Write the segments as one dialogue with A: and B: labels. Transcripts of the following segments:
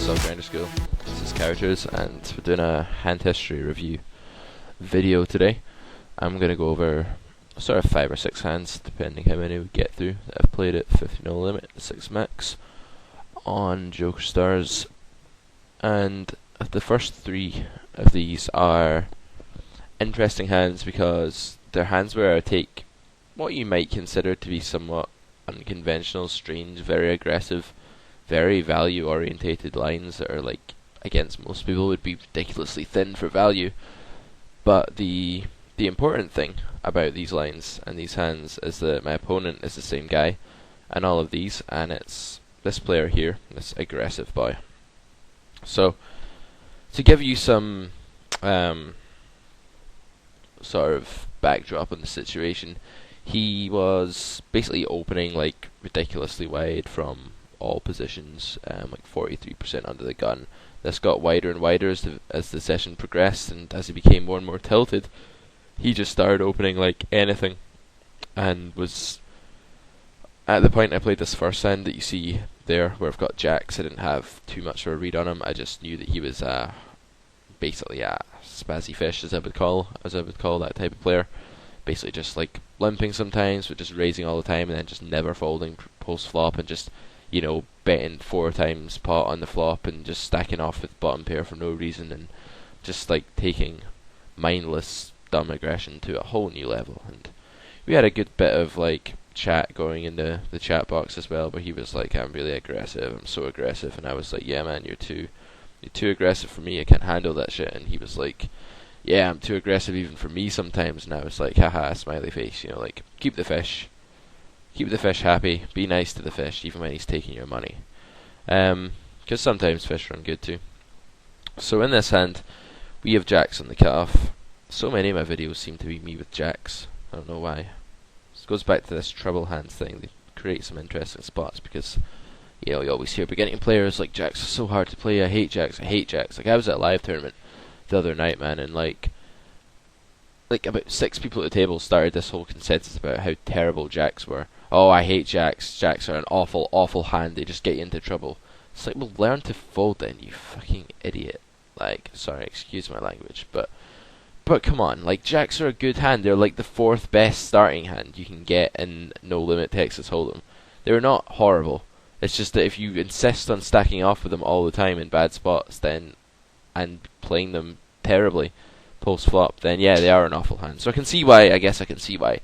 A: What's up, Grinder School? This is Characters, and we're doing a hand history review video today. I'm going to go over sort of 5 or 6 hands, depending how many we get through, that I've played at 50 no limit, 6 max, on Joker Stars. And the first 3 of these are interesting hands because they're hands where I take what you might consider to be somewhat unconventional, strange, very aggressive, very value orientated lines that are like against most people would be ridiculously thin for value. But the important thing about these lines and these hands is that my opponent is the same guy and all of these, and it's this player here, this aggressive boy. So to give you some sort of backdrop on the situation, he was basically opening like ridiculously wide from all positions, like 43% under the gun. This got wider and wider as the session progressed, and as he became more and more tilted, he just started opening like anything, and was at the point I played this first hand that you see there, where I've got jacks. I didn't have too much of a read on him. I just knew that he was basically a spazzy fish, as I would call that type of player. Basically just like limping sometimes, but just raising all the time, and then just never folding post flop, and just, you know, betting 4 times pot on the flop and just stacking off with bottom pair for no reason, and just like taking mindless dumb aggression to a whole new level. And we had a good bit of like chat going in the chat box as well, where he was like, I'm really aggressive, I'm so aggressive, and I was like, yeah man, you're too aggressive for me, I can't handle that shit. And he was like, yeah, I'm too aggressive even for me sometimes. And I was like, haha, smiley face, you know, like, keep the fish happy, be nice to the fish even when he's taking your money, because sometimes fish run good too. So in this hand we have jacks on the cutoff. So many of my videos seem to be me with jacks, I don't know why. This goes back to this treble hands thing. They create some interesting spots because, you know, you always hear beginning players like, jacks are so hard to play, I hate jacks. Like, I was at a live tournament the other night, man, and like about 6 people at the table started this whole consensus about how terrible jacks were. Oh, I hate jacks. Jacks are an awful, awful hand. They just get you into trouble. It's like, well, learn to fold then, you fucking idiot. Like, sorry, excuse my language, but come on, like, jacks are a good hand. They're like the 4th best starting hand you can get in No Limit Texas Hold'em. They're not horrible. It's just that if you insist on stacking off with them all the time in bad spots, then, and playing them terribly post flop, then yeah, they are an awful hand. So I can see why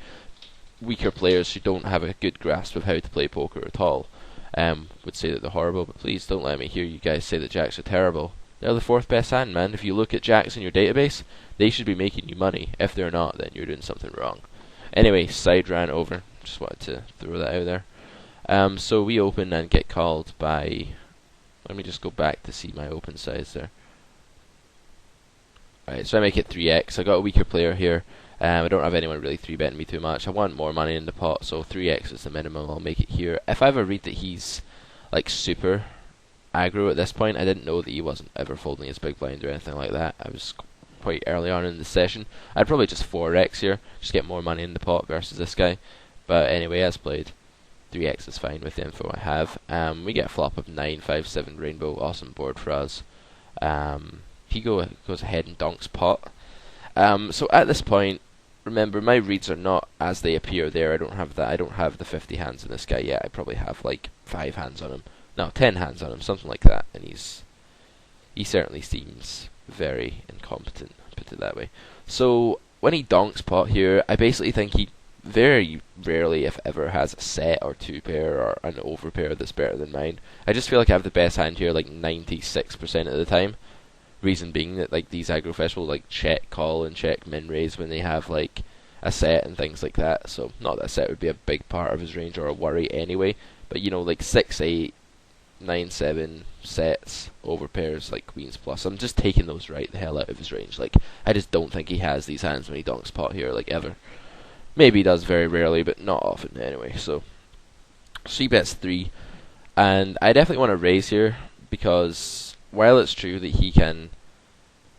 A: weaker players who don't have a good grasp of how to play poker at all would say that they're horrible. But please don't let me hear you guys say that jacks are terrible. They're the 4th best hand, man. If you look at jacks in your database, they should be making you money. If they're not, then you're doing something wrong. Anyway, side ran over. Just wanted to throw that out there. So we open and get called by, let me just go back to see my open size there. Alright, so I make it 3x. I got a weaker player here. I don't have anyone really 3-betting me too much. I want more money in the pot, so 3x is the minimum. I'll make it here. If I ever read that he's like super aggro at this point, I didn't know that he wasn't ever folding his big blind or anything like that. I was quite early on in the session. I'd probably just 4x here, just get more money in the pot versus this guy. But anyway, as played, 3x is fine with the info I have. We get a flop of 9, 5, 7 rainbow. Awesome board for us. He goes ahead and donks pot. So at this point, remember, my reads are not as they appear there. I don't have that. I don't have the 50 hands on this guy yet. I probably have like 5 hands on him. No, 10 hands on him, something like that. And he certainly seems very incompetent, put it that way. So when he donks pot here, I basically think he very rarely, if ever, has a set or 2 pair or an overpair that's better than mine. I just feel like I have the best hand here like 96% of the time. Reason being that like these aggro fish will like check call and check min raise when they have like a set and things like that. So not that a set would be a big part of his range or a worry anyway, but you know, like 6, 8, 9, 7 sets over pairs like queens plus, I'm just taking those right the hell out of his range. Like, I just don't think he has these hands when he donks pot here, like, ever. Maybe he does very rarely, but not often anyway. So he bets 3, and I definitely want to raise here because while it's true that he can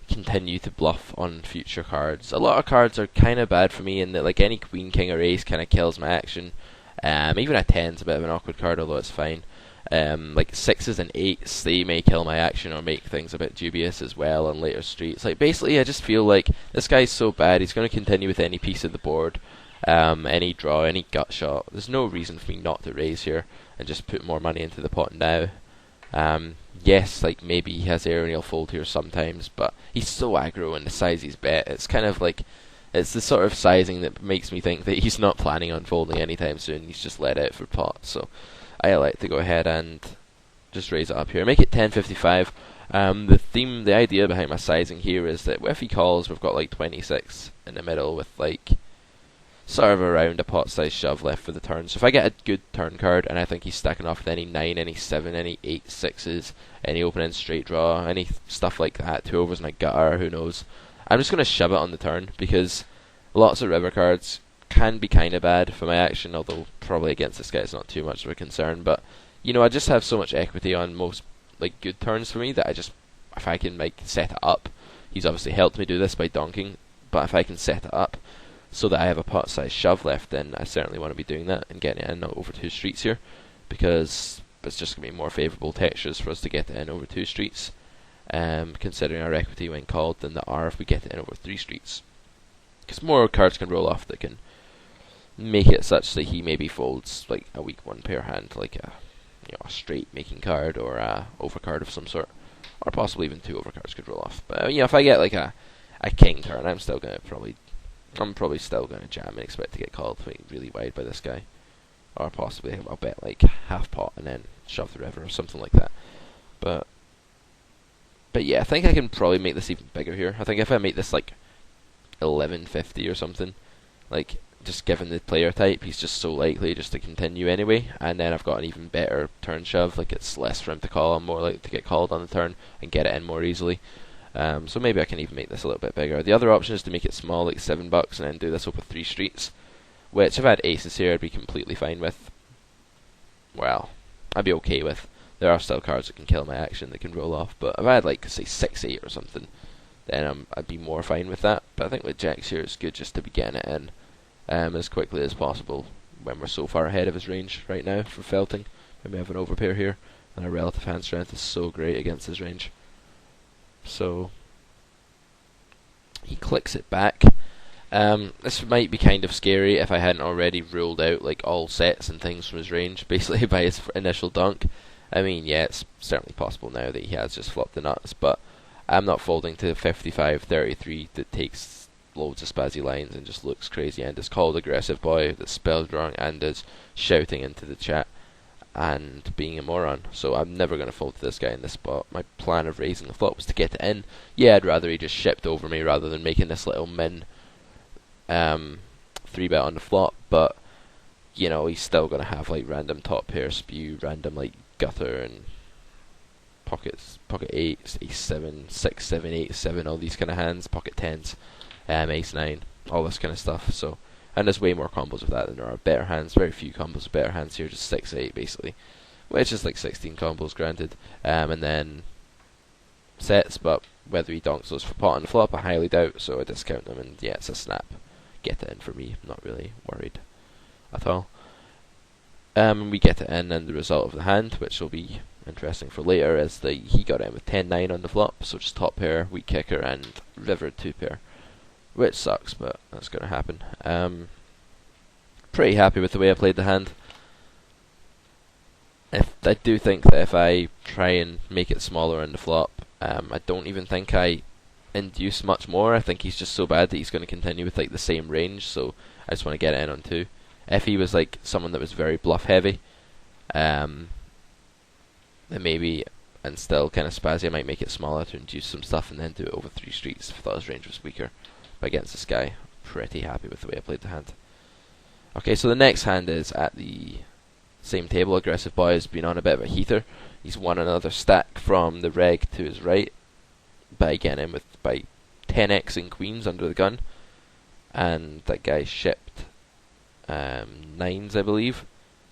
A: continue to bluff on future cards, a lot of cards are kind of bad for me in that like any queen, king or ace kind of kills my action. Even a 10's a bit of an awkward card, although it's fine. Like 6s and 8s, they may kill my action or make things a bit dubious as well on later streets. Like basically, I just feel like this guy's so bad, he's going to continue with any piece of the board, any draw, any gut shot. There's no reason for me not to raise here and just put more money into the pot now. Yes, like maybe he has air and he'll fold here sometimes, but he's so aggro and the size he's bet, it's kind of like, it's the sort of sizing that makes me think that he's not planning on folding anytime soon. He's just let out for pot, so I like to go ahead and just raise it up here. Make it 10.55. The idea behind my sizing here is that if he calls, we've got like 26 in the middle with like sort of around a pot size shove left for the turn. So if I get a good turn card and I think he's stacking off with any 9, any 7, any 8 6s, any open end straight draw, any stuff like that, 2 overs and a gutter, who knows, I'm just going to shove it on the turn because lots of river cards can be kind of bad for my action, although probably against this guy it's not too much of a concern. But you know, I just have so much equity on most like good turns for me that I just, if I can like set it up, he's obviously helped me do this by donking, but if I can set it up so that I have a pot size shove left, then I certainly want to be doing that and getting it in over 2 streets here, because it's just going to be more favourable textures for us to get it in over 2 streets, considering our equity when called, than there are if we get it in over 3 streets. Because more cards can roll off that can make it such that he maybe folds like a weak 1 pair hand, like a a straight making card or a overcard of some sort, or possibly even 2 overcards could roll off. But if I get like a king turn, I'm probably still gonna jam and expect to get called really wide by this guy, or possibly I'll bet like half pot and then shove the river or something like that. But yeah, I think I can probably make this even bigger here. I think if I make this like 11.50 or something, like just given the player type, he's just so likely just to continue anyway, and then I've got an even better turn shove, like it's less for him to call, I'm more likely to get called on the turn and get it in more easily. So maybe I can even make this a little bit bigger. The other option is to make it small, like $7, and then do this over 3 streets, which if I had aces here I'd be completely fine with. Well, I'd be okay with. There are still cards that can kill my action, that can roll off, but if I had like say 6-8 or something, then I'd be more fine with that. But I think with jacks here it's good just to be getting it in as quickly as possible when we're so far ahead of his range right now for felting. When we have an overpair here, and our relative hand strength is so great against his range. So he clicks it back. This might be kind of scary if I hadn't already ruled out like all sets and things from his range, basically by his initial dunk. I mean, yeah, it's certainly possible now that he has just flopped the nuts, but I'm not folding to 55-33 that takes loads of spazzy lines and just looks crazy and is called aggressive boy, that's spell drawing and is shouting into the chat and being a moron. So I'm never going to fold to this guy in this spot. My plan of raising the flop was to get it in. Yeah, I'd rather he just shipped over me rather than making this little min 3-bet on the flop, but he's still going to have like random top pair spew, random like gutter and pocket 8s, ace 7, 6, 7, 8, 7, all these kind of hands, pocket 10s, ace 9, all this kind of stuff. So, and there's way more combos of that than there are better hands. Very few combos of better hands here, just 6, 8 basically, which is like 16 combos granted, and then sets, but whether he donks those for pot on the flop I highly doubt, so I discount them, and yeah, it's a snap. Get it in for me, I'm not really worried at all. We get it in, and the result of the hand, which will be interesting for later, is that he got in with 10-9 on the flop, so just top pair, weak kicker, and river 2 pair, which sucks, but that's going to happen. Pretty happy with the way I played the hand. I do think that if I try and make it smaller on the flop, I don't even think I induce much more. I think he's just so bad that he's going to continue with like the same range, so I just want to get it in on 2. If he was like someone that was very bluff heavy, then maybe, and still kind of spazzy, I might make it smaller to induce some stuff and then do it over 3 streets if I thought his range was weaker. But against this guy, pretty happy with the way I played the hand. Okay, so the next hand is at the same table. Aggressive boy has been on a bit of a heater. He's won another stack from the reg to his right by getting in by 10xing queens under the gun, and that guy shipped 9s, I believe.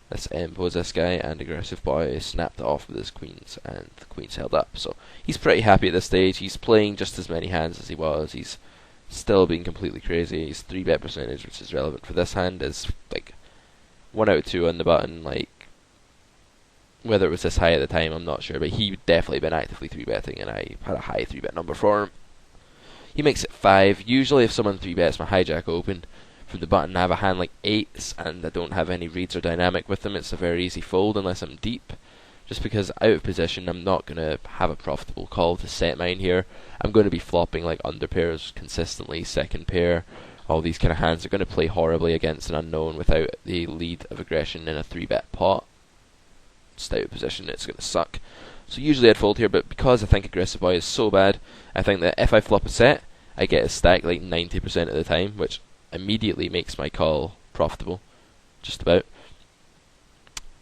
A: This impos this guy, and aggressive boy snapped it off with his queens, and the queens held up. So he's pretty happy at this stage. He's playing just as many hands as he was. He's still being completely crazy. His 3-bet percentage, which is relevant for this hand, is like 1 out of 2 on the button, like Whether it was this high at the time, I'm not sure, but he would definitely been actively 3-betting, and I had a high 3-bet number for him. He makes it 5. Usually if someone 3-bets my hijack open from the button, I have a hand like 8s, and I don't have any reads or dynamic with them, it's a very easy fold unless I'm deep. Just because out of position, I'm not going to have a profitable call to set mine here. I'm going to be flopping like under pairs consistently, second pair. All these kind of hands are going to play horribly against an unknown without the lead of aggression in a 3-bet pot. Just out of position, it's going to suck. So usually I'd fold here, but because I think Aggressive Boy is so bad, I think that if I flop a set, I get a stack like 90% of the time, which immediately makes my call profitable, just about.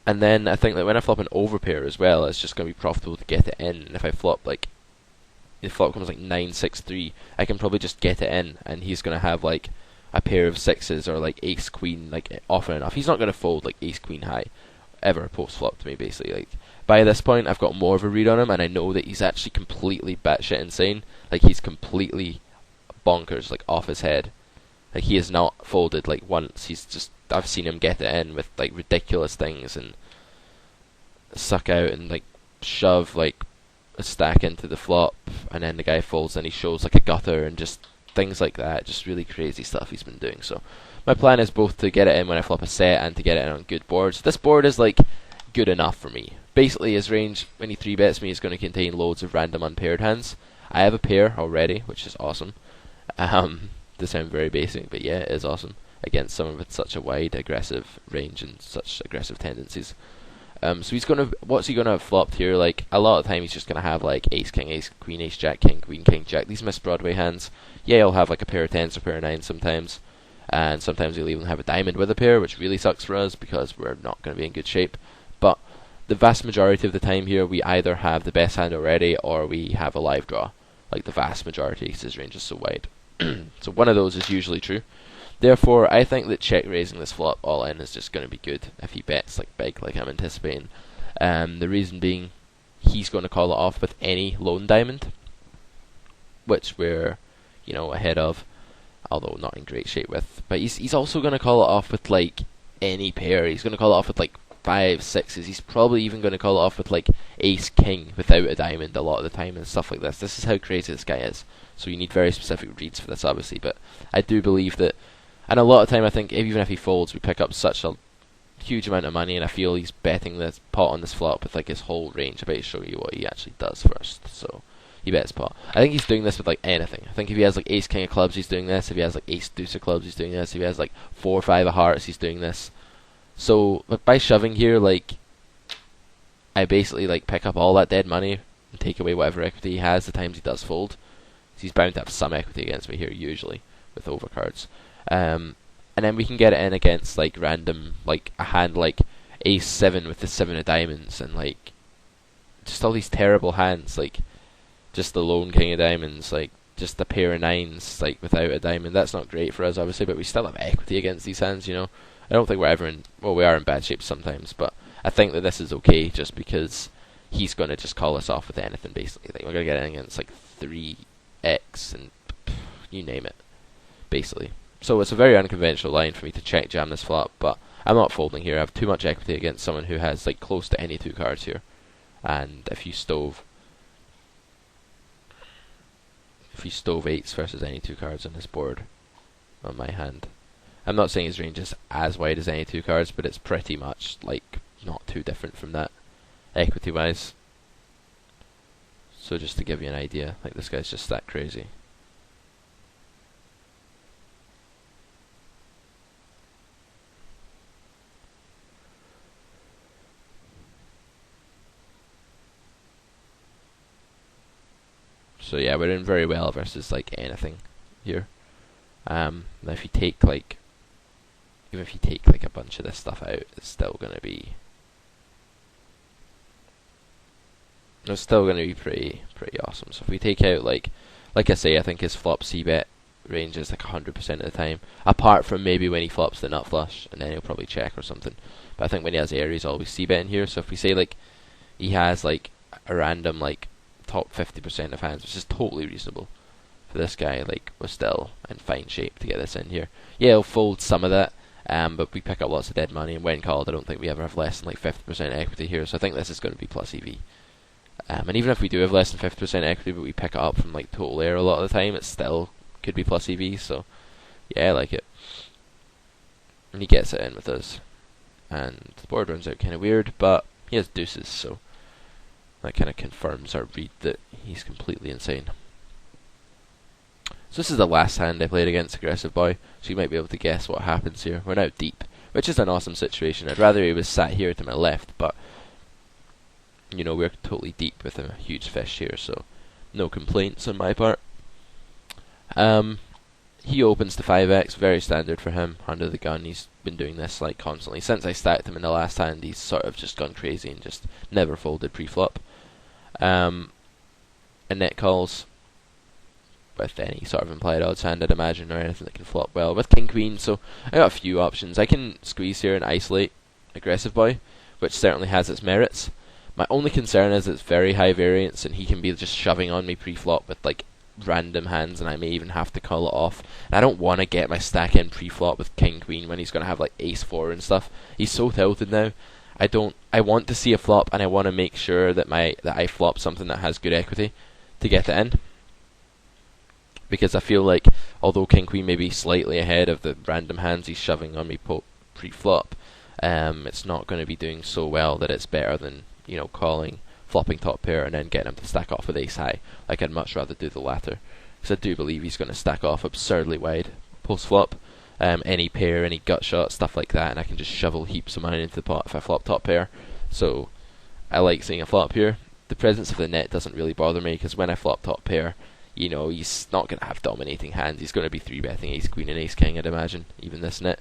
A: And then I think that when I flop an overpair as well, it's just going to be profitable to get it in. And if I flop like, if flop comes like 9-6-3, I can probably just get it in, and he's going to have like a pair of 6s or like ace queen like often enough. He's not going to fold like ace queen high ever post flop to me, basically. Like by this point, I've got more of a read on him, and I know that he's actually completely batshit insane. Like he's completely bonkers, like off his head. Like he has not folded like once. He's just, I've seen him get it in with like ridiculous things and suck out and like shove like a stack into the flop, and then the guy folds and he shows like a gutter and just things like that. Just really crazy stuff he's been doing. So my plan is both to get it in when I flop a set and to get it in on good boards. This board is like good enough for me. Basically his range when he 3-bets me is going to contain loads of random unpaired hands. I have a pair already, which is awesome. To sound very basic, but yeah, it is awesome against someone with such a wide aggressive range and such aggressive tendencies. So he's gonna, what's he gonna have flopped here? Like a lot of the time, he's just gonna have like ace king, ace queen, ace jack, king queen, king jack. These Miss Broadway hands. Yeah, he'll have like a pair of 10s or a pair of 9s sometimes, and sometimes he'll even have a diamond with a pair, which really sucks for us because we're not gonna be in good shape. But the vast majority of the time here, we either have the best hand already or we have a live draw. Like the vast majority, because his range is so wide. So one of those is usually true. Therefore, I think that check raising this flop all in is just going to be good if he bets like big, like I'm anticipating. The reason being, he's going to call it off with any lone diamond, which we're, you know, ahead of, although not in great shape with. But he's also going to call it off with like any pair. He's going to call it off with like 5, 6s. He's probably even going to call it off with like ace king without a diamond a lot of the time and stuff like this. This is how crazy this guy is. So you need very specific reads for this, obviously. But I do believe that, and a lot of time I think even if he folds, we pick up such a huge amount of money, and I feel he's betting this pot on this flop with like his whole range. I bet show you what he actually does first. So he bets pot. I think he's doing this with like anything. I think if he has like ace king of clubs, he's doing this. If he has like ace deuce of clubs, he's doing this. If he has like 4 or 5 of hearts, he's doing this. So but by shoving here, like I basically like pick up all that dead money and take away whatever equity he has the times he does fold. He's bound to have some equity against me here usually with overcards. And then we can get it in against like random, like a hand like ace 7 with the 7 of diamonds, and like just all these terrible hands, like just the lone king of diamonds, like just a pair of 9s like without a diamond. That's not great for us obviously, but we still have equity against these hands, you know. I don't think we're ever in, well, we are in bad shape sometimes, but I think that this is okay just because he's going to just call us off with anything basically. Like we're going to get in against like 3x and you name it basically. So it's a very unconventional line for me to check jam this flop, but I'm not folding here. I have too much equity against someone who has like close to any 2 cards here. And if you stove 8s versus any 2 cards on this board on my hand, I'm not saying his range is as wide as any 2 cards, but it's pretty much like not too different from that equity wise. So just to give you an idea, like this guy's just that crazy. So yeah, we're in very well versus like anything here. Now if you take like, even if you take like a bunch of this stuff out, it's still gonna be, pretty awesome. So if we take out like I say, I think his flop c-bet range is like 100% of the time, apart from maybe when he flops the nut flush, and then he'll probably check or something. But I think when he has air, he's always c-bet in here. So if we say like he has like a random like top 50% of hands, which is totally reasonable for this guy, like we're still in fine shape to get this in here. Yeah, he'll fold some of that, But we pick up lots of dead money, and when called, I don't think we ever have less than like 50% equity here, so I think this is going to be plus EV. And even if we do have less than 50% equity, but we pick it up from like total air a lot of the time, it still could be plus EV, so yeah, I like it. And he gets it in with us. And the board runs out kind of weird, but he has deuces, so that kind of confirms our read that he's completely insane. So this is the last hand I played against Aggressive Boy, so you might be able to guess what happens here. We're now deep, which is an awesome situation. I'd rather he was sat here to my left, but you know, we're totally deep with a huge fish here, so no complaints on my part. He opens to 5x, very standard for him, under the gun. He's been doing this like constantly. Since I stacked him in the last hand, he's sort of just gone crazy and just never folded pre-flop. And net calls with any sort of implied odds hand, I'd imagine, or anything that can flop well. With King Queen, so I got a few options. I can squeeze here and isolate Aggressive Boy, which certainly has its merits. My only concern is it's very high variance, and he can be just shoving on me pre-flop with like random hands, and I may even have to call it off. And I don't want to get my stack in pre-flop with King Queen when he's going to have like Ace 4 and stuff. He's so tilted now. I want to see a flop, and I want to make sure that I flop something that has good equity to get it in. Because I feel like, although King Queen may be slightly ahead of the random hands he's shoving on me pre-flop, it's not going to be doing so well that it's better than, you know, calling, flopping top pair, and then getting him to stack off with ace high. Like, I'd much rather do the latter, because I do believe he's going to stack off absurdly wide post-flop. Any pair, any gut shot, stuff like that, and I can just shovel heaps of money into the pot if I flop top pair. So I like seeing a flop here. The presence of the net doesn't really bother me, because when I flop top pair, you know, he's not going to have dominating hands. He's going to be 3-betting ace queen and ace king, I'd imagine, even this net.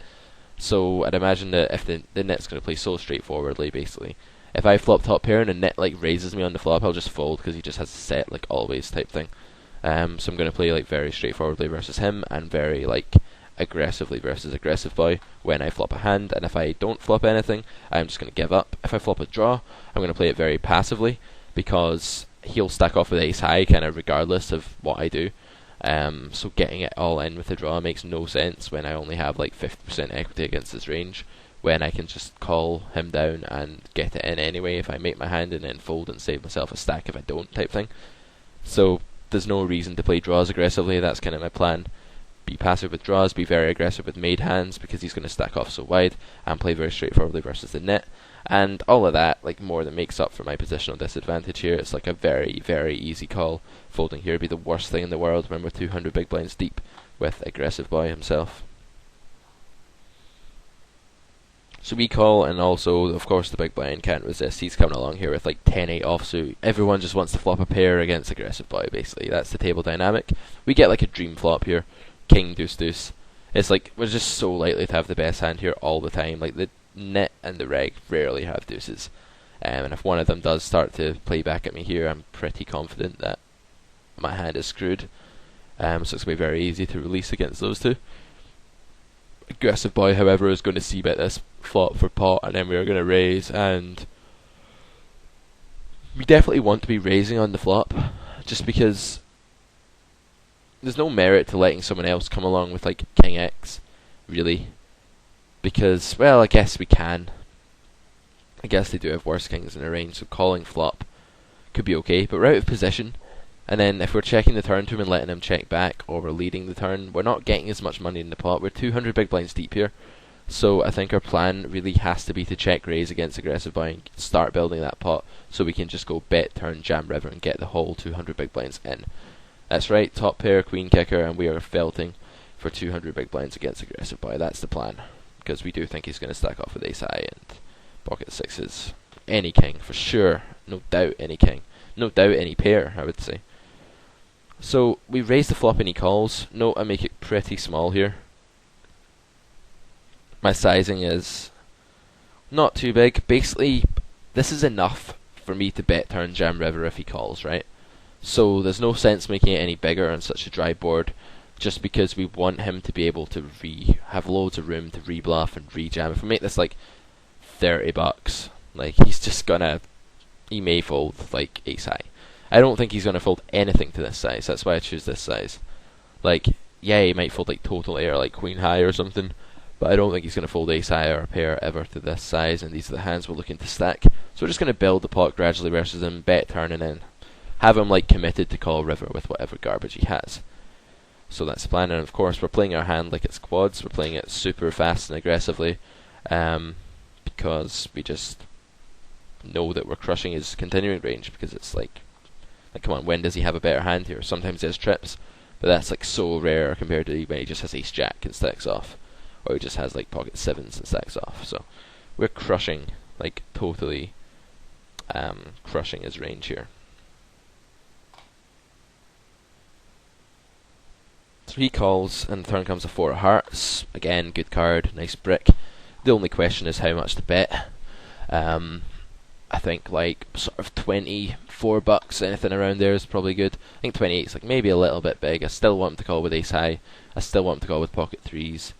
A: So I'd imagine that if the net's going to play so straightforwardly, basically, if I flop top pair and the net like raises me on the flop, I'll just fold, because he just has a set like always type thing. So I'm going to play like very straightforwardly versus him, and very like aggressively versus Aggressive Boy when I flop a hand. And if I don't flop anything, I'm just going to give up. If I flop a draw, I'm going to play it very passively, because he'll stack off with ace high kind of regardless of what I do. So getting it all in with a draw makes no sense when I only have like 50% equity against his range, when I can just call him down and get it in anyway if I make my hand, and then fold and save myself a stack if I don't type thing. So there's no reason to play draws aggressively. That's kind of my plan. Be passive with draws, be very aggressive with made hands, because he's going to stack off so wide, and play very straightforwardly versus the net. And all of that like more than makes up for my positional disadvantage here. It's like a very, very easy call. Folding here would be the worst thing in the world when we're 200 big blinds deep with Aggressive Boy himself. So we call, and also, of course, the big blind can't resist. He's coming along here with like 10-8 offsuit. Everyone just wants to flop a pair against Aggressive Boy, basically. That's the table dynamic. We get like a dream flop here. King, deuce, deuce. It's like, we're just so likely to have the best hand here all the time. Like, the net and the reg rarely have deuces. And if one of them does start to play back at me here, I'm pretty confident that my hand is screwed. So it's going to be very easy to release against those two. Aggressive Boy, however, is going to c-bet this flop for pot, and then we are going to raise, and we definitely want to be raising on the flop, just because there's no merit to letting someone else come along with like King X, really, because, well, I guess we can. I guess they do have worse kings in a range, so calling flop could be okay, but we're out of position. And then if we're checking the turn to him and letting him check back, or we're leading the turn, we're not getting as much money in the pot. We're 200 big blinds deep here. So I think our plan really has to be to check raise against Aggressive Boy and start building that pot, so we can just go bet, turn, jam river, and get the whole 200 big blinds in. That's right, top pair, queen kicker, and we are felting for 200 big blinds against Aggressive Boy. That's the plan, because we do think he's going to stack off with ace high and pocket sixes. Any king, for sure. No doubt any king. No doubt any pair, I would say. So we raise the flop and he calls. Note I make it pretty small here. My sizing is not too big. Basically, this is enough for me to bet turn jam river if he calls, right? So there's no sense making it any bigger on such a dry board, just because we want him to be able to have loads of room to rebluff and rejam. If we make this like $30, like he's just gonna, he may fold like ace high. I don't think he's going to fold anything to this size. That's why I choose this size. Like, yeah, he might fold like total air, like queen high or something. but I don't think he's going to fold ace high or a pair ever to this size, and these are the hands we're looking to stack. So we're just going to build the pot gradually versus him, bet turn, and then have him like committed to call river with whatever garbage he has. So that's the plan, and of course we're playing our hand like it's quads. We're playing it super fast and aggressively, because we just know that we're crushing his continuing range, because it's like come on, when does he have a better hand here? Sometimes he has trips, but that's like so rare compared to when he just has ace jack and stacks off, or he just has like pocket sevens and stacks off. So we're crushing, like totally crushing his range here. So he calls, and the turn comes a four of hearts. Again, good card, nice brick. The only question is how much to bet. I think like sort of $24, anything around there is probably good. I think 28 is like maybe a little bit big. I still want him to call with ace high. I still want him to call with pocket threes.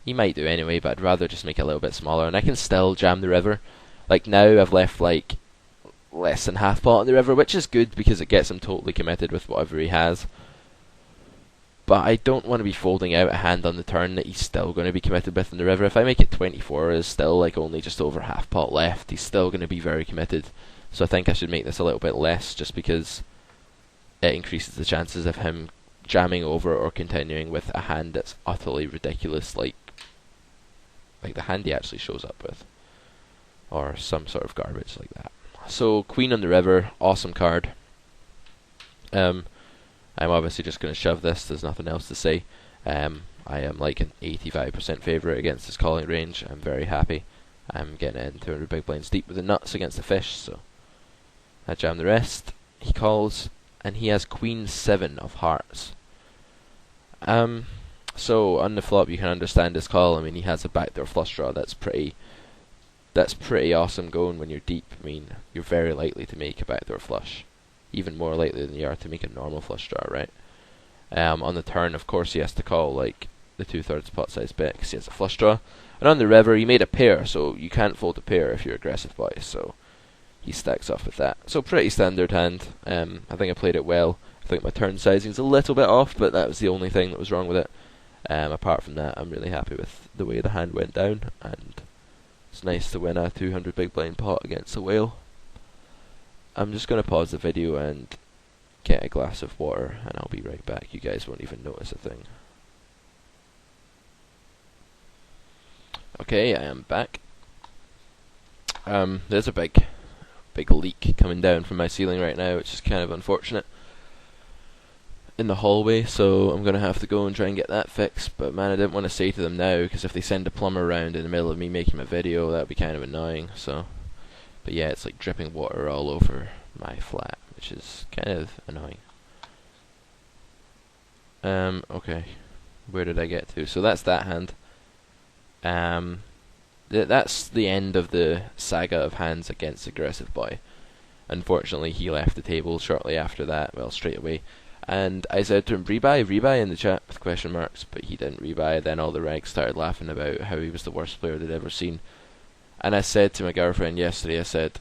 A: He might do anyway, but I'd rather just make it a little bit smaller, and I can still jam the river. Like now I've left like less than half pot on the river, which is good because it gets him totally committed with whatever he has. But I don't want to be folding out a hand on the turn that he's still going to be committed with in the river. If I make it 24, is still like only just over half pot left. He's still going to be very committed. So I think I should make this a little bit less, just because it increases the chances of him jamming over or continuing with a hand that's utterly ridiculous, like the hand he actually shows up with, or some sort of garbage like that. So queen on the river, awesome card. I'm obviously just going to shove this, there's nothing else to say. I am like an 85% favourite against his calling range. I'm very happy. I'm getting in 200 big blinds deep with the nuts against the fish, so I jam the rest. He calls, and he has queen 7 of hearts. So on the flop you can understand his call. I mean, he has a backdoor flush draw that's pretty awesome going when you're deep. I mean, you're very likely to make a backdoor flush. Even more likely than you are to make a normal flush draw, right? On the turn, of course, he has to call like the 2/3 pot size bet because he has a flush draw. And on the river, he made a pair, so you can't fold a pair if you're aggressive boy. So he stacks off with that. So pretty standard hand. I think I played it well. I think my turn sizing's a little bit off, but that was the only thing that was wrong with it. Apart from that, I'm really happy with the way the hand went down, and it's nice to win a 200 big blind pot against a whale. I'm just going to pause the video and get a glass of water, and I'll be right back. You guys won't even notice a thing. Okay, I am back. There's a big leak coming down from my ceiling right now, which is kind of unfortunate, in the hallway, so I'm going to have to go and try and get that fixed. But man, I didn't want to say to them now, because if they send a plumber around in the middle of me making my video, that would be kind of annoying. So, but yeah, it's like dripping water all over my flat, which is kind of annoying. Okay, where did I get to? So that's that hand. That's the end of the saga of hands against Aggressive Boy. Unfortunately, he left the table shortly after that, well, straight away. And I said to him, rebuy in the chat with question marks, but he didn't rebuy. Then all the regs started laughing about how he was the worst player they'd ever seen. And I said to my girlfriend yesterday, I said,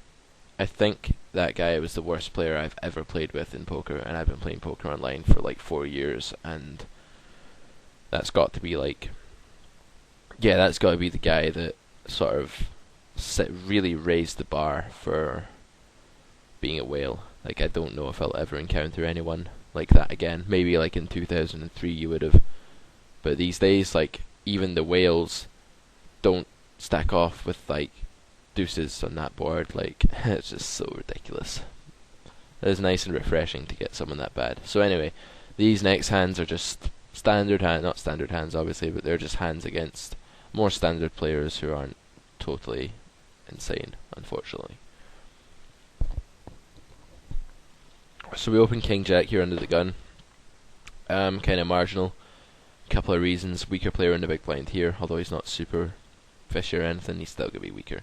A: I think that guy was the worst player I've ever played with in poker, and I've been playing poker online for like 4 years, and that's got to be like, yeah, that's got to be the guy that sort of really raised the bar for being a whale. Like, I don't know if I'll ever encounter anyone like that again. Maybe like in 2003 you would have, but these days, like, even the whales don't stack off with like deuces on that board. Like, it's just so ridiculous. It's nice and refreshing to get someone that bad. So anyway, these next hands are just standard hands, not standard hands obviously, but they're just hands against more standard players who aren't totally insane, unfortunately. So we open King Jack here under the gun. Kind of marginal. Couple of reasons. Weaker player in the big blind here, although he's not super fishy or anything, he's still gonna be weaker.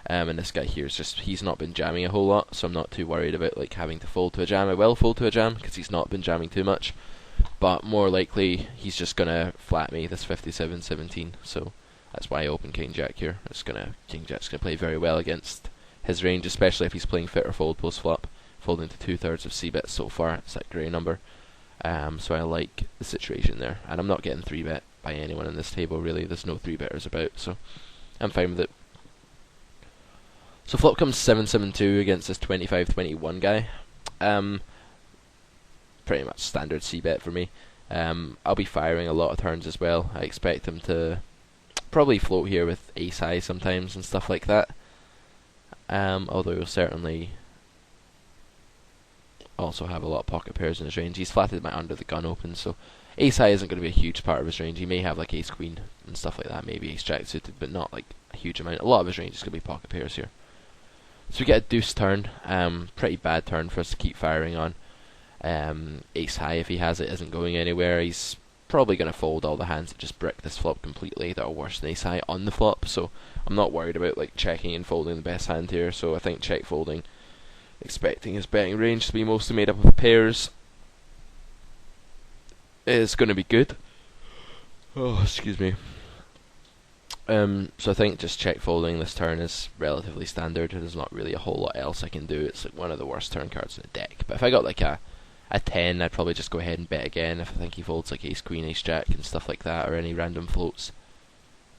A: And this guy here is just, he's not been jamming a whole lot, so I'm not too worried about like having to fold to a jam. I will fold to a jam because he's not been jamming too much, but more likely he's just gonna flat me this 57-17. So that's why I open King Jack here. King Jack's gonna play very well against his range, especially if he's playing fit or fold post flop. Folding to 2/3 of c-bet so far. It's that grey number. So I like the situation there, and I'm not getting 3-bet by anyone in this table really. There's no 3-betters about, so I'm fine with it. So flop comes 7-7-2 against this 25-21 guy. Pretty much standard c-bet for me. I'll be firing a lot of turns as well. I expect him to probably float here with ace high sometimes and stuff like that. Although he'll certainly also have a lot of pocket pairs in his range. He's flatted my under the gun open, so ace high isn't going to be a huge part of his range. He may have like ace queen and stuff like that, maybe ace jack suited, but not like a huge amount. A lot of his range is going to be pocket pairs here. So we get a deuce turn. Pretty bad turn for us to keep firing on. Ace high, if he has it, isn't going anywhere. He's probably going to fold all the hands that just brick this flop completely that are worse than ace high on the flop, so I'm not worried about like checking and folding the best hand here. So I think check folding, expecting his betting range to be mostly made up of pairs, is going to be good. Oh, excuse me. So I think just check folding this turn is relatively standard. There's not really a whole lot else I can do. It's like one of the worst turn cards in the deck. But if I got like a 10, I'd probably just go ahead and bet again if I think he folds like ace queen, ace jack and stuff like that, or any random floats.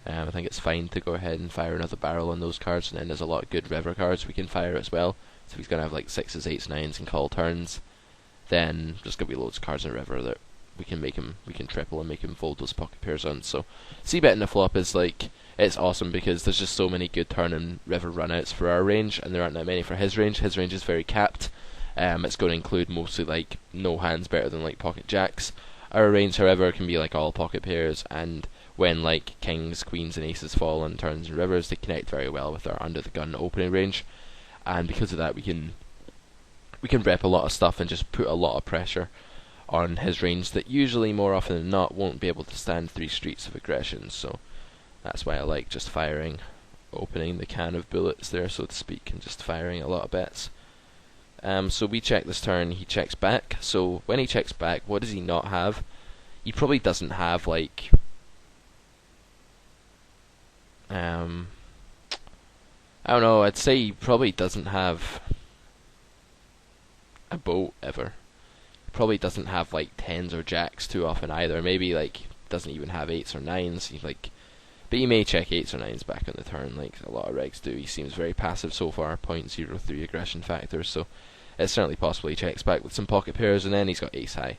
A: I think it's fine to go ahead and fire another barrel on those cards, and then there's a lot of good river cards we can fire as well. So if he's going to have like 6s, 8s, 9s and call turns, then there's going to be loads of cards in river that we can triple and make him fold those pocket pairs on. So c-betting the flop is like, it's awesome because there's just so many good turn and river runouts for our range, and there aren't that many for his range. His range is very capped. It's going to include mostly like no hands better than like pocket jacks. Our range, however, can be like all pocket pairs, and when like kings, queens and aces fall on turns and rivers, they connect very well with our under the gun opening range, and because of that we can rep a lot of stuff and just put a lot of pressure on his range that usually, more often than not, won't be able to stand 3 streets of aggression. So that's why I like just firing, opening the can of bullets there, so to speak, and just firing a lot of bets. So we check this turn, he checks back. So when he checks back, what does he not have? He probably doesn't have like I don't know, I'd say he probably doesn't have a boat ever. He probably doesn't have like 10s or jacks too often either. Maybe like doesn't even have 8s or 9s. He's like, but he may check 8s or 9s back on the turn, like a lot of regs do. He seems very passive so far, 0.03 aggression factor, so it's certainly possible he checks back with some pocket pairs, and then he's got ace high.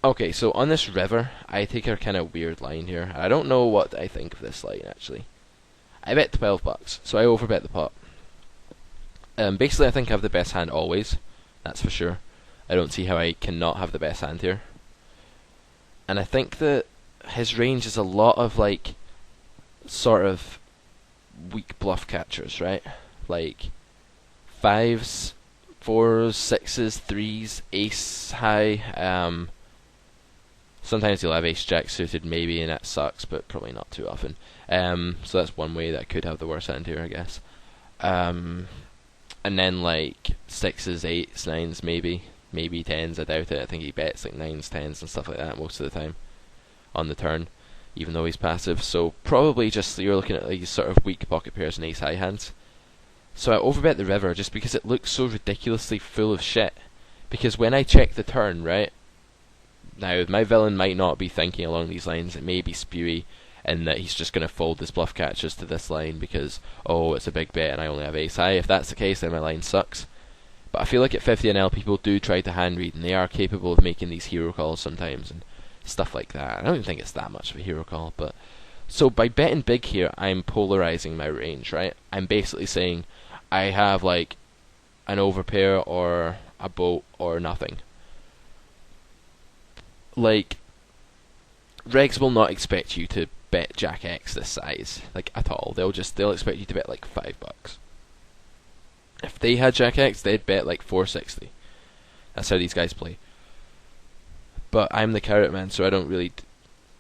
A: Okay, so on this river, I take a kind of weird line here. I don't know what I think of this line, actually. I bet $12, so I overbet the pot. Basically, I think I have the best hand always, that's for sure. I don't see how I cannot have the best hand here. And I think that his range is a lot of, like, sort of weak bluff catchers, right? Like 5s, 4s, 6s, 3s, ace high. Sometimes he'll have ace jack suited maybe, and that sucks, but probably not too often. So that's one way that I could have the worst hand here, I guess. And then like 6s, 8s, 9s maybe 10s, I doubt it. I think he bets like 9s, 10s and stuff like that most of the time on the turn, even though he's passive. So probably just you're looking at these sort of weak pocket pairs and ace high hands. So I overbet the river just because it looks so ridiculously full of shit. Because when I check the turn, right, now my villain might not be thinking along these lines. It may be spewy, and that he's just going to fold his bluff catchers to this line because, oh, it's a big bet and I only have ace high. If that's the case, then my line sucks. But I feel like at 50NL people do try to hand read, and they are capable of making these hero calls sometimes and stuff like that. I don't even think it's that much of a hero call, but so by betting big here, I'm polarizing my range, right? I'm basically saying I have like an overpair or a boat or nothing. Like, regs will not expect you to bet Jack X this size, like at all. They'll expect you to bet like $5. If they had Jack X, they'd bet like 460. That's how these guys play. But I'm the carrot man, so I don't really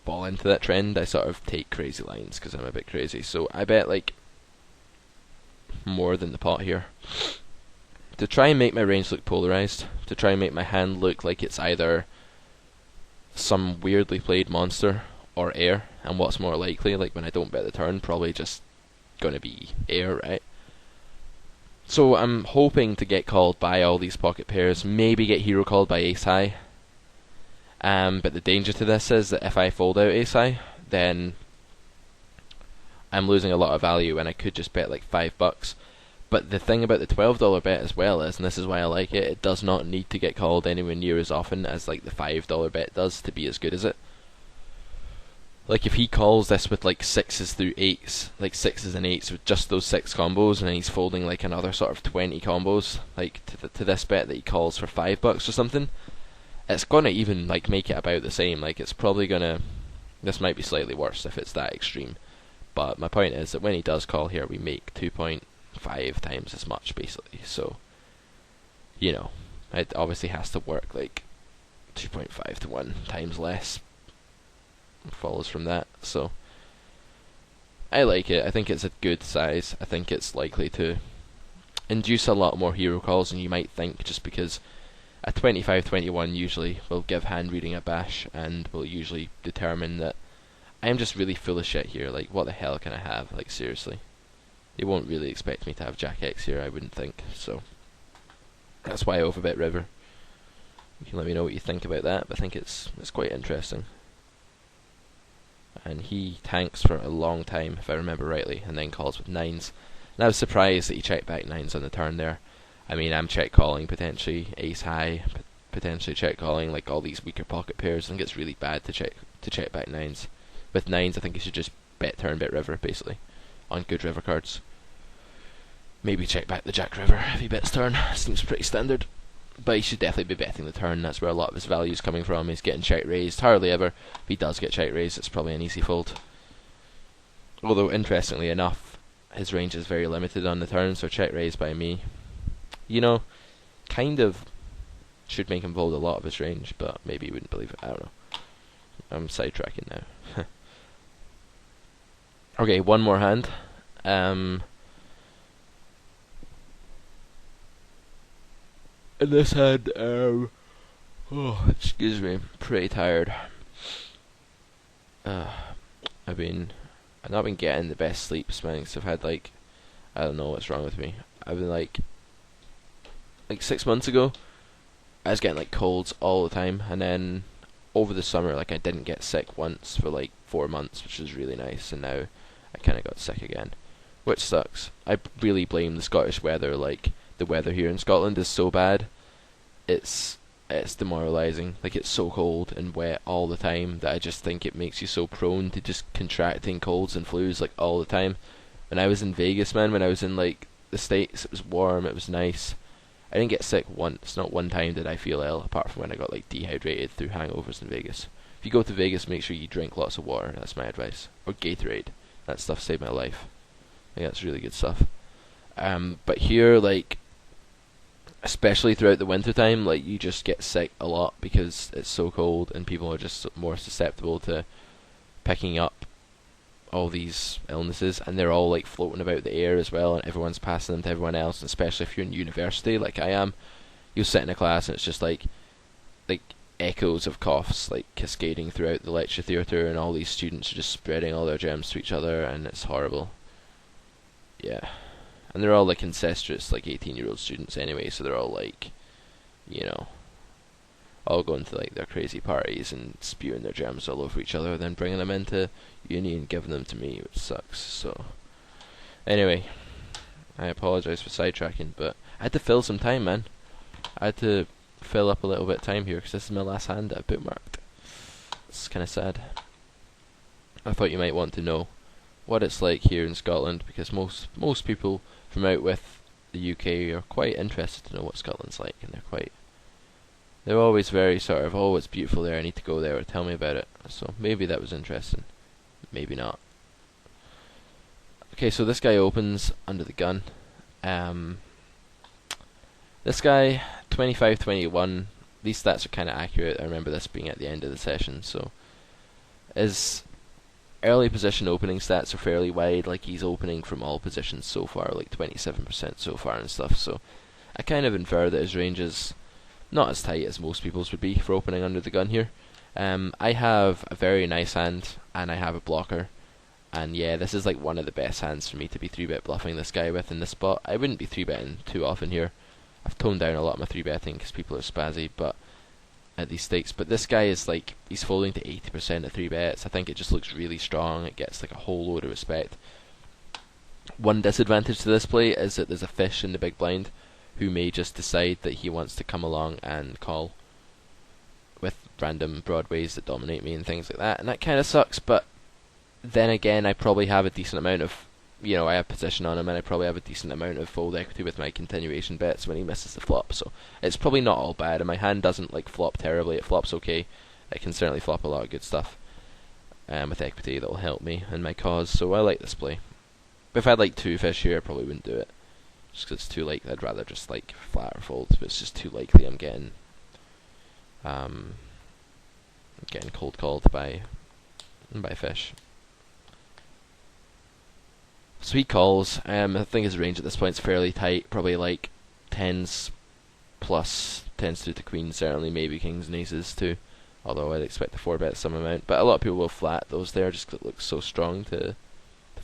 A: fall into that trend. I sort of take crazy lines because I'm a bit crazy. So I bet like more than the pot here to try and make my range look polarized, to try and make my hand look like it's either some weirdly played monster or air. And what's more likely, like when I don't bet the turn, probably just gonna be air, right? So I'm hoping to get called by all these pocket pairs, maybe get hero called by ace high, But the danger to this is that if I fold out ace high, then I'm losing a lot of value, and I could just bet like $5. But the thing about the $12 bet as well is, and this is why I like it, it does not need to get called anywhere near as often as like the $5 bet does to be as good as it. Like if he calls this with like 6s through 8s, like 6s and 8s with just those 6 combos, and he's folding like another sort of 20 combos, like to this bet that he calls for $5 or something, it's gonna even like make it about the same. Like it's probably gonna, this might be slightly worse if it's that extreme, but my point is that when he does call here, we make 2.5 times as much basically. So, you know, it obviously has to work like 2.5 to 1 times less follows from that. So I like it. I think it's a good size. I think it's likely to induce a lot more hero calls than you might think, just because a 25-21 usually will give hand reading a bash and will usually determine that I'm just really full of shit here. Like, what the hell can I have? Like, seriously. They won't really expect me to have Jack X here, I wouldn't think. So that's why I overbet river. You can let me know what you think about that, but I think it's quite interesting. And he tanks for a long time, if I remember rightly, and then calls with 9s. And I was surprised that he checked back 9s on the turn there. I mean, I'm check calling potentially ace high, potentially check calling like all these weaker pocket pairs. I think it's really bad to check back 9s. With 9s, I think you should just bet turn, bet river, basically, on good river cards. Maybe check back the jack river if he bets turn. Seems pretty standard. But he should definitely be betting the turn. That's where a lot of his value is coming from. He's getting check raised. Hardly ever. If he does get check raised, it's probably an easy fold. Although, interestingly enough, his range is very limited on the turn, so check raised by me, you know, kind of should make him fold a lot of his range, but maybe he wouldn't believe it. I don't know. I'm sidetracking now. Okay, one more hand. In this hand, excuse me, pretty tired. I've not been getting the best sleep, man, 'cause I've had like, I don't know what's wrong with me. I've been like 6 months ago, I was getting like colds all the time, and then over the summer, like I didn't get sick once for like 4 months, which was really nice, and now I kind of got sick again, which sucks. I really blame the Scottish weather. Like, the weather here in Scotland is so bad, it's demoralising. Like, it's so cold and wet all the time that I just think it makes you so prone to just contracting colds and flus like all the time. When I was in Vegas, man, when I was in like the States, it was warm, it was nice. I didn't get sick once. Not one time did I feel ill, apart from when I got like dehydrated through hangovers in Vegas. If you go to Vegas, make sure you drink lots of water. That's my advice. Or Gatorade. That stuff saved my life. I think that's really good stuff. But here, like, especially throughout the winter time, like, you just get sick a lot because it's so cold and people are just more susceptible to picking up all these illnesses, and they're all like floating about the air as well, and everyone's passing them to everyone else. And especially if you're in university like I am, you'll sit in a class and it's just like echoes of coughs like cascading throughout the lecture theatre, and all these students are just spreading all their germs to each other, and it's horrible. Yeah. And they're all like incestuous, like 18-year-old students anyway, so they're all like, you know, all going to like their crazy parties and spewing their germs all over each other, then bringing them into uni and giving them to me, which sucks. So anyway, I apologise for sidetracking, but I had to fill some time, man. I had to fill up a little bit of time here because this is my last hand that I bookmarked. It's kind of sad. I thought you might want to know what it's like here in Scotland, because most people from out with the UK are quite interested to know what Scotland's like, and they're always very sort of, oh, it's beautiful there, I need to go there, or tell me about it. So maybe that was interesting. Maybe not. Okay, so this guy opens under the gun. This guy, 25-21. These stats are kind of accurate. I remember this being at the end of the session. So his early position opening stats are fairly wide. Like, he's opening from all positions so far, like 27% so far and stuff. So I kind of infer that his range is not as tight as most people's would be for opening under the gun here. I have a very nice hand, and I have a blocker. And yeah, this is like one of the best hands for me to be 3-bet bluffing this guy with in this spot. I wouldn't be 3-betting too often here. I've toned down a lot of my 3-betting because people are spazzy, but at these stakes. But this guy is like, he's folding to 80% of 3 bets. I think it just looks really strong. It gets like a whole load of respect. One disadvantage to this play is that there's a fish in the big blind who may just decide that he wants to come along and call with random broadways that dominate me and things like that, and that kind of sucks. But then again, I probably have a decent amount of, I have position on him, and I probably have a decent amount of fold equity with my continuation bets when he misses the flop, so it's probably not all bad, and my hand doesn't like flop terribly. It flops okay. It can certainly flop a lot of good stuff with equity that will help me in my cause, so I like this play. But if I had like 2 fish here, I probably wouldn't do it, just because it's too likely. I'd rather just like flat or fold, but it's just too likely I'm getting cold called by fish. So he calls. I think his range at this point is fairly tight, probably like tens plus, tens through to queens, certainly, maybe kings and aces too, although I'd expect to 4-bet some amount. But a lot of people will flat those there just because it looks so strong to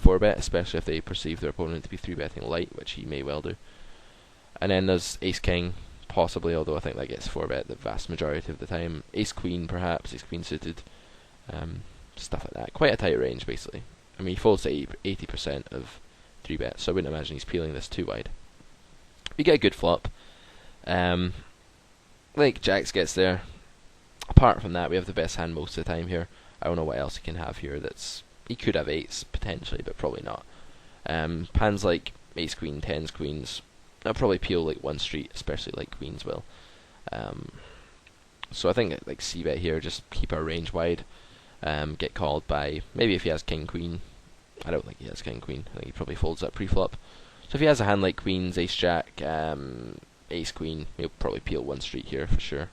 A: 4-bet, especially if they perceive their opponent to be 3-betting light, which he may well do. And then there's ace king, possibly, although I think that gets 4-bet the vast majority of the time. Ace queen, perhaps, ace queen suited, stuff like that. Quite a tight range, basically. I mean, he folds to 80% of 3-bets, so I wouldn't imagine he's peeling this too wide. We get a good flop. Like jacks gets there. Apart from that, we have the best hand most of the time here. I don't know what else he can have here. He could have 8s potentially, but probably not. Hands like ace queen, 10s, queens, I'll probably peel like 1 street, especially like queens will. So I think like c-bet here, just keep our range wide. Get called by, maybe if he has king queen. I don't think he has king queen. I think he probably folds that pre-flop. So if he has a hand like queens, ace jack, ace queen, he'll probably peel 1 street here for sure.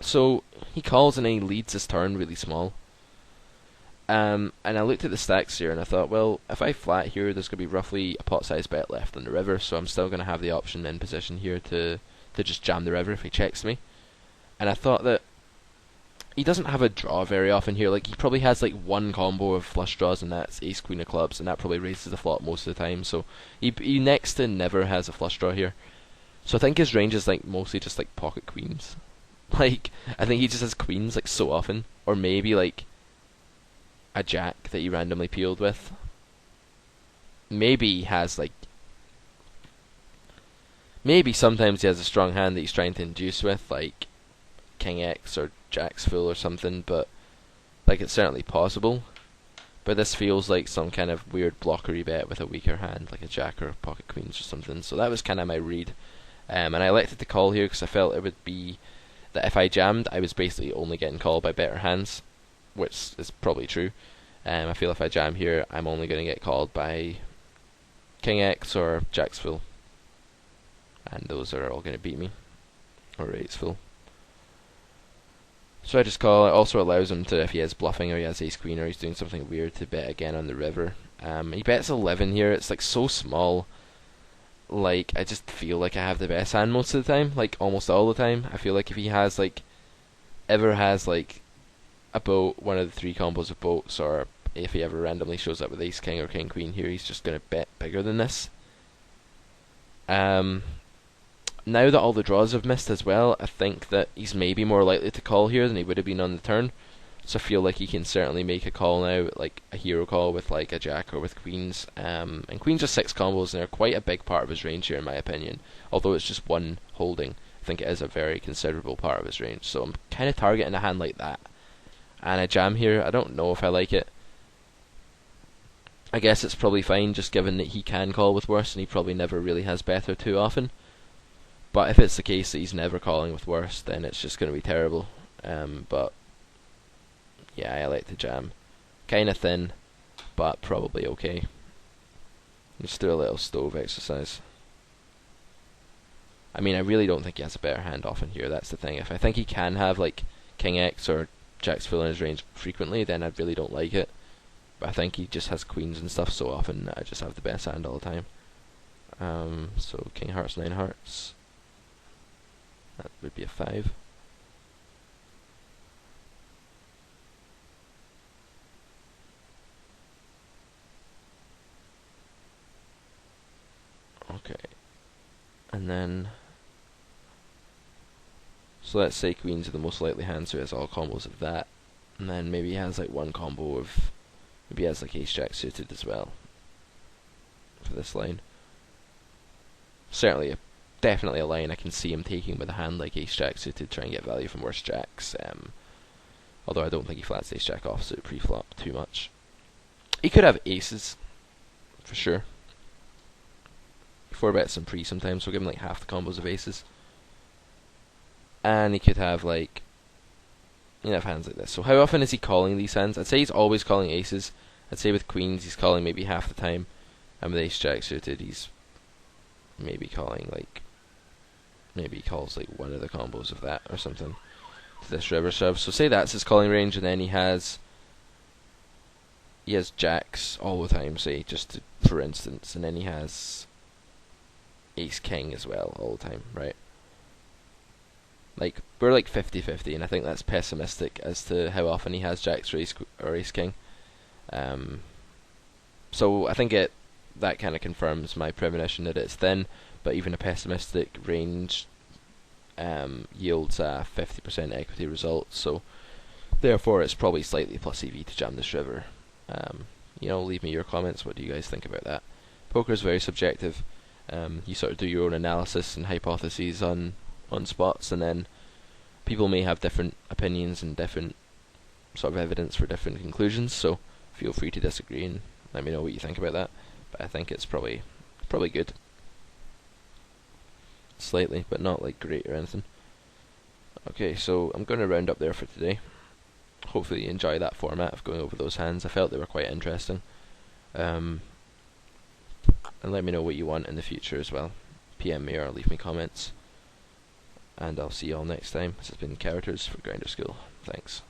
A: So he calls and he leads his turn really small. And I looked at the stacks here and I thought, well, if I flat here, there's going to be roughly a pot-sized bet left on the river, so I'm still going to have the option in position here to just jam the river if he checks me. And I thought that he doesn't have a draw very often here. Like, he probably has like 1 combo of flush draws, and that's ace queen of clubs, and that probably raises the flop most of the time. So he next to never has a flush draw here. So I think his range is like mostly just like pocket queens. Like, I think he just has queens like so often, or maybe like a jack that he randomly peeled with. Maybe he has like, maybe sometimes he has a strong hand that he's trying to induce with, like king X or jack's full or something, but like it's certainly possible. But this feels like some kind of weird blockery bet with a weaker hand, like a jack or pocket queens or something. So that was kind of my read, and I elected to call here because I felt it would be that if I jammed, I was basically only getting called by better hands, which is probably true. I feel if I jam here, I'm only going to get called by king X or jack's full, and those are all going to beat me, or eight's full. So I just call. It also allows him to, if he is bluffing or he has ace queen or he's doing something weird, to bet again on the river. He bets 11 here. It's like so small. Like, I just feel like I have the best hand most of the time, like almost all the time. I feel like if he has like, ever has like a boat, one of the 3 combos of boats, or if he ever randomly shows up with ace king or king queen here, he's just going to bet bigger than this. Now that all the draws have missed as well, I think that he's maybe more likely to call here than he would have been on the turn. So I feel like he can certainly make a call now, like a hero call with like a jack or with queens. And queens are 6 combos, and they're quite a big part of his range here, in my opinion. Although it's just 1 holding, I think it is a very considerable part of his range. So I'm kind of targeting a hand like that. And I jam here. I don't know if I like it. I guess it's probably fine, just given that he can call with worse, and he probably never really has better too often. But if it's the case that he's never calling with worse, then it's just going to be terrible. But yeah, I like to jam. Kind of thin, but probably okay. Just do a little stove exercise. I mean, I really don't think he has a better hand often here. That's the thing. If I think he can have like king X or jack's full in his range frequently, then I really don't like it. But I think he just has queens and stuff so often that I just have the best hand all the time. So king hearts, 9 hearts. That would be a 5. Okay. And then So let's say queens are the most likely hand, so he has all combos of that. And then maybe he has like one combo of, maybe he has like ace jack suited as well for this line. Certainly, definitely a line I can see him taking with a hand like ace jack suited, try and get value from worse jacks. Although I don't think he flats ace jack offsuit pre-flop too much. He could have aces, for sure. 4-bet some pre sometimes, so we'll give him like half the combos of aces. And he could have like, you have hands like this. So how often is he calling these hands? I'd say he's always calling aces. I'd say with queens he's calling maybe half the time. And with ace jack suited he's maybe calling like, maybe he calls like one of the combos of that or something to this river shove. So say that's his calling range, and then he has jacks all the time, say, just to, for instance, and then he has ace king as well all the time, right? Like, we're like 50-50, and I think that's pessimistic as to how often he has jacks or ace king. So I think that kind of confirms my premonition that it's thin, but even a pessimistic range yields a 50% equity result, so therefore it's probably slightly plus EV to jam this river. Leave me your comments. What do you guys think about that? Poker is very subjective. You sort of do your own analysis and hypotheses on spots, and then people may have different opinions and different sort of evidence for different conclusions, so feel free to disagree and let me know what you think about that. But I think it's probably good. Slightly, but not like great or anything. Okay, so I'm going to round up there for today. Hopefully you enjoy that format of going over those hands. I felt they were quite interesting. And let me know what you want in the future as well. PM me or leave me comments. And I'll see you all next time. This has been Characters for Grinder School. Thanks.